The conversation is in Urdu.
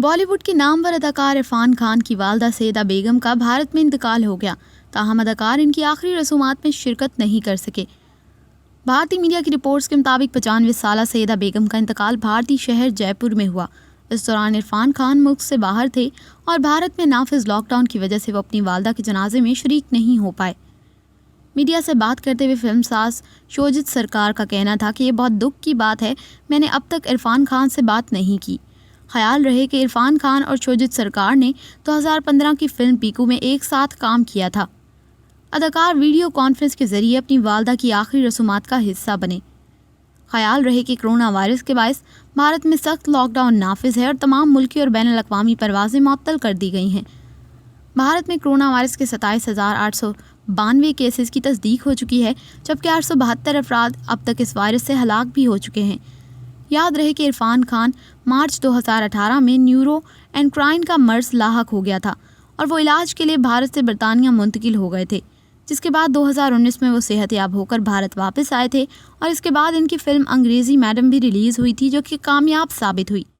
بالی ووڈ کی نامور اداکار عرفان خان کی والدہ سیدہ بیگم کا بھارت میں انتقال ہو گیا، تاہم اداکار ان کی آخری رسومات میں شرکت نہیں کر سکے۔ بھارتی میڈیا کی رپورٹس کے مطابق 95 سالہ سیدہ بیگم کا انتقال بھارتی شہر جے پور میں ہوا۔ اس دوران عرفان خان ملک سے باہر تھے اور بھارت میں نافذ لاک ڈاؤن کی وجہ سے وہ اپنی والدہ کے جنازے میں شریک نہیں ہو پائے۔ میڈیا سے بات کرتے ہوئے فلم ساز شوجت سرکار کا کہنا تھا کہ یہ بہت دکھ کی بات ہے، میں نے اب تک عرفان خان سے بات نہیں کی۔ خیال رہے کہ عرفان خان اور شوجت سرکار نے 2015 کی فلم پیکو میں ایک ساتھ کام کیا تھا۔ اداکار ویڈیو کانفرنس کے ذریعے اپنی والدہ کی آخری رسومات کا حصہ بنے۔ خیال رہے کہ کرونا وائرس کے باعث بھارت میں سخت لاک ڈاؤن نافذ ہے اور تمام ملکی اور بین الاقوامی پروازیں معطل کر دی گئی ہیں۔ بھارت میں کرونا وائرس کے 27,892 کیسز کی تصدیق ہو چکی ہے، جبکہ 872 افراد اب تک اس وائرس سے ہلاک بھی ہو چکے ہیں۔ یاد رہے کہ عرفان خان مارچ 2018 میں نیورو اینکرائن کا مرض لاحق ہو گیا تھا اور وہ علاج کے لیے بھارت سے برطانیہ منتقل ہو گئے تھے، جس کے بعد 2019 میں وہ صحت یاب ہو کر بھارت واپس آئے تھے اور اس کے بعد ان کی فلم انگریزی میڈم بھی ریلیز ہوئی تھی، جو کہ کامیاب ثابت ہوئی۔